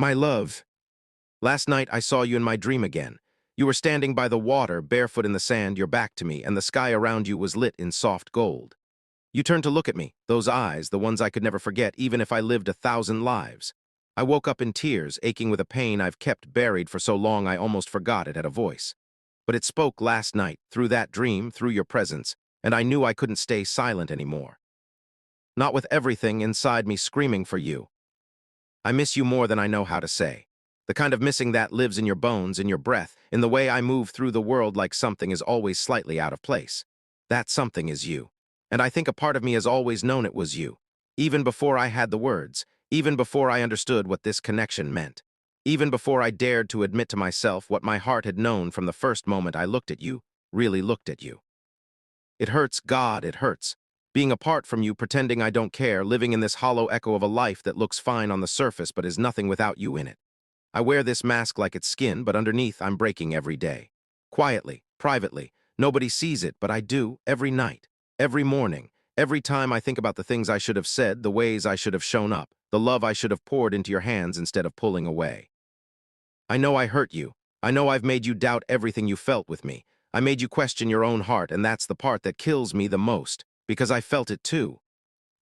My love, last night I saw you in my dream again. You were standing by the water, barefoot in the sand, your back to me, and the sky around you was lit in soft gold. You turned to look at me, those eyes, the ones I could never forget, even if I lived 1,000 lives. I woke up in tears, aching with a pain I've kept buried for so long I almost forgot it had a voice. But it spoke last night, through that dream, through your presence, and I knew I couldn't stay silent anymore. Not with everything inside me screaming for you. I miss you more than I know how to say. The kind of missing that lives in your bones, in your breath, in the way I move through the world like something is always slightly out of place. That something is you. And I think a part of me has always known it was you. Even before I had the words, even before I understood what this connection meant. Even before I dared to admit to myself what my heart had known from the first moment I looked at you, really looked at you. It hurts, God, it hurts. Being apart from you, pretending I don't care, living in this hollow echo of a life that looks fine on the surface but is nothing without you in it. I wear this mask like it's skin, but underneath I'm breaking every day. Quietly, privately, nobody sees it, but I do, every night, every morning, every time I think about the things I should have said, the ways I should have shown up, the love I should have poured into your hands instead of pulling away. I know I hurt you. I know I've made you doubt everything you felt with me. I made you question your own heart, and that's the part that kills me the most, because I felt it too.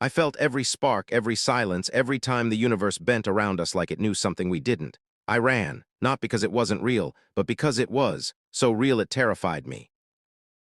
I felt every spark, every silence, every time the universe bent around us like it knew something we didn't. I ran, not because it wasn't real, but because it was, so real it terrified me.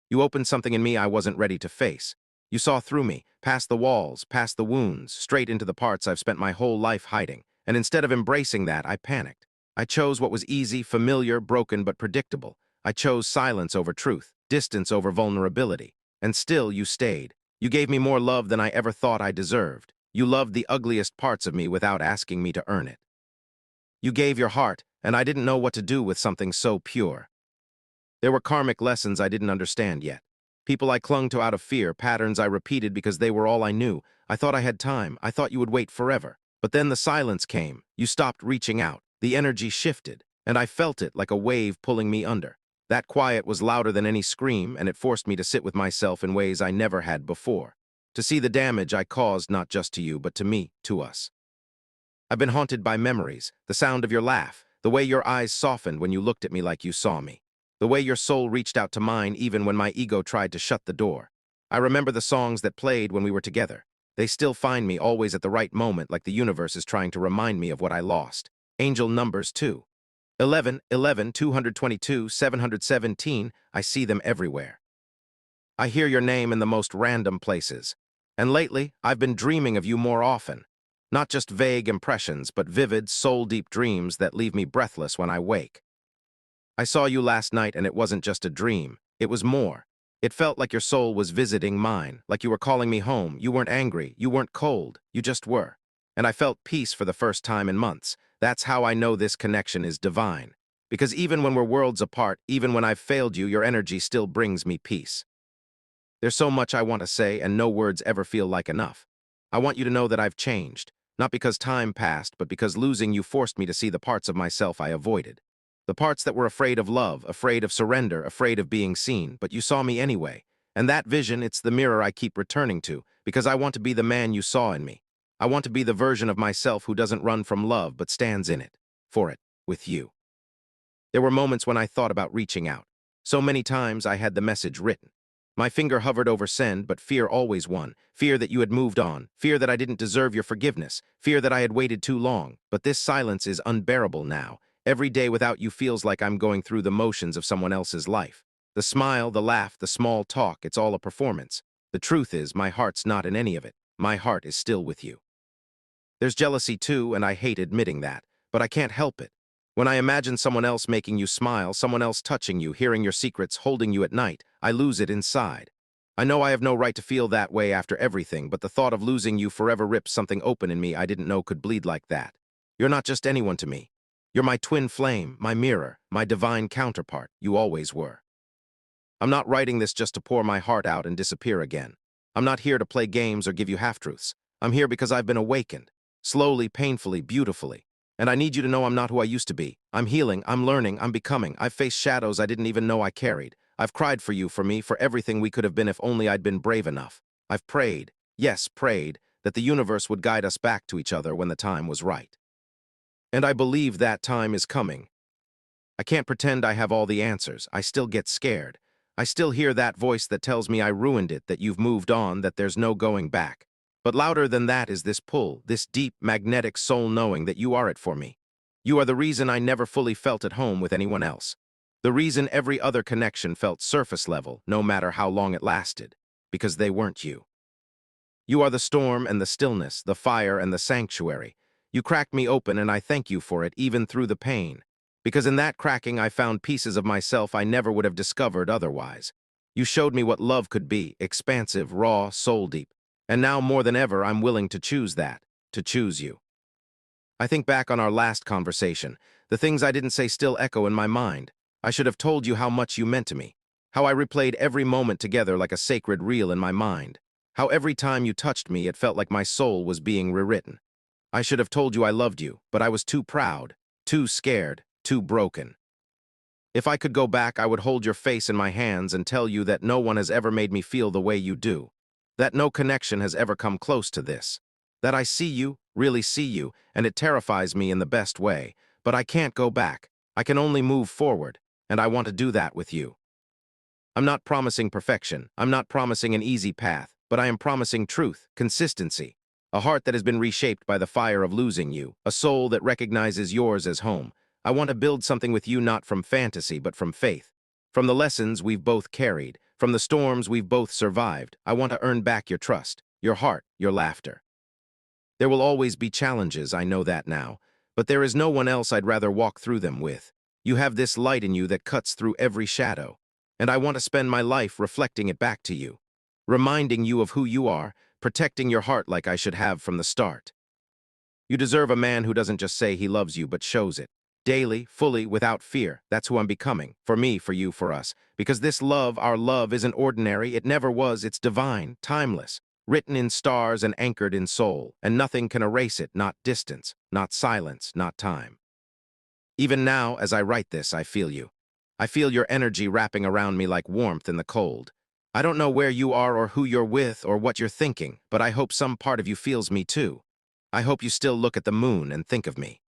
You opened something in me I wasn't ready to face. You saw through me, past the walls, past the wounds, straight into the parts I've spent my whole life hiding, and instead of embracing that, I panicked. I chose what was easy, familiar, broken, but predictable. I chose silence over truth, distance over vulnerability, and still you stayed. You gave me more love than I ever thought I deserved. You loved the ugliest parts of me without asking me to earn it. You gave your heart, and I didn't know what to do with something so pure. There were karmic lessons I didn't understand yet. People I clung to out of fear, patterns I repeated because they were all I knew. I thought I had time. I thought you would wait forever. But then the silence came. You stopped reaching out. The energy shifted, and I felt it like a wave pulling me under. That quiet was louder than any scream, and it forced me to sit with myself in ways I never had before. To see the damage I caused not just to you, but to me, to us. I've been haunted by memories, the sound of your laugh, the way your eyes softened when you looked at me like you saw me, the way your soul reached out to mine even when my ego tried to shut the door. I remember the songs that played when we were together. They still find me always at the right moment, like the universe is trying to remind me of what I lost. Angel numbers too. 11, 11, 222, 717, I see them everywhere. I hear your name in the most random places. And lately, I've been dreaming of you more often. Not just vague impressions, but vivid, soul-deep dreams that leave me breathless when I wake. I saw you last night, and it wasn't just a dream. It was more. It felt like your soul was visiting mine, like you were calling me home. You weren't angry, you weren't cold, you just were. And I felt peace for the first time in months. That's how I know this connection is divine. Because even when we're worlds apart, even when I've failed you, your energy still brings me peace. There's so much I want to say, and no words ever feel like enough. I want you to know that I've changed. Not because time passed, but because losing you forced me to see the parts of myself I avoided. The parts that were afraid of love, afraid of surrender, afraid of being seen, but you saw me anyway. And that vision, it's the mirror I keep returning to, because I want to be the man you saw in me. I want to be the version of myself who doesn't run from love, but stands in it, for it, with you. There were moments when I thought about reaching out. So many times I had the message written. My finger hovered over send, but fear always won. Fear that you had moved on. Fear that I didn't deserve your forgiveness. Fear that I had waited too long. But this silence is unbearable now. Every day without you feels like I'm going through the motions of someone else's life. The smile, the laugh, the small talk, it's all a performance. The truth is, my heart's not in any of it. My heart is still with you. There's jealousy too, and I hate admitting that, but I can't help it. When I imagine someone else making you smile, someone else touching you, hearing your secrets, holding you at night, I lose it inside. I know I have no right to feel that way after everything, but the thought of losing you forever rips something open in me I didn't know could bleed like that. You're not just anyone to me. You're my twin flame, my mirror, my divine counterpart. You always were. I'm not writing this just to pour my heart out and disappear again. I'm not here to play games or give you half-truths. I'm here because I've been awakened. Slowly, painfully, beautifully. And I need you to know I'm not who I used to be. I'm healing, I'm learning, I'm becoming. I've faced shadows I didn't even know I carried. I've cried for you, for me, for everything we could have been if only I'd been brave enough. I've prayed, yes, prayed, that the universe would guide us back to each other when the time was right. And I believe that time is coming. I can't pretend I have all the answers. I still get scared. I still hear that voice that tells me I ruined it, that you've moved on, that there's no going back. But louder than that is this pull, this deep, magnetic soul knowing that you are it for me. You are the reason I never fully felt at home with anyone else. The reason every other connection felt surface level, no matter how long it lasted. Because they weren't you. You are the storm and the stillness, the fire and the sanctuary. You cracked me open and I thank you for it, even through the pain. Because in that cracking I found pieces of myself I never would have discovered otherwise. You showed me what love could be, expansive, raw, soul-deep. And now more than ever I'm willing to choose that, to choose you. I think back on our last conversation. The things I didn't say still echo in my mind. I should have told you how much you meant to me. How I replayed every moment together like a sacred reel in my mind. How every time you touched me it felt like my soul was being rewritten. I should have told you I loved you, but I was too proud, too scared, too broken. If I could go back, I would hold your face in my hands and tell you that no one has ever made me feel the way you do. That no connection has ever come close to this. That I see you, really see you, and it terrifies me in the best way. But I can't go back. I can only move forward, and I want to do that with you. I'm not promising perfection. I'm not promising an easy path, but I am promising truth, consistency. A heart that has been reshaped by the fire of losing you, a soul that recognizes yours as home. I want to build something with you not from fantasy, but from faith. From the lessons we've both carried, from the storms we've both survived, I want to earn back your trust, your heart, your laughter. There will always be challenges, I know that now, but there is no one else I'd rather walk through them with. You have this light in you that cuts through every shadow, and I want to spend my life reflecting it back to you, reminding you of who you are, protecting your heart like I should have from the start. You deserve a man who doesn't just say he loves you, but shows it. Daily, fully, without fear. That's who I'm becoming. For me, for you, for us. Because this love, our love, isn't ordinary. It never was. It's divine, timeless, written in stars and anchored in soul. And nothing can erase it, not distance, not silence, not time. Even now, as I write this, I feel you. I feel your energy wrapping around me like warmth in the cold. I don't know where you are or who you're with or what you're thinking, but I hope some part of you feels me too. I hope you still look at the moon and think of me.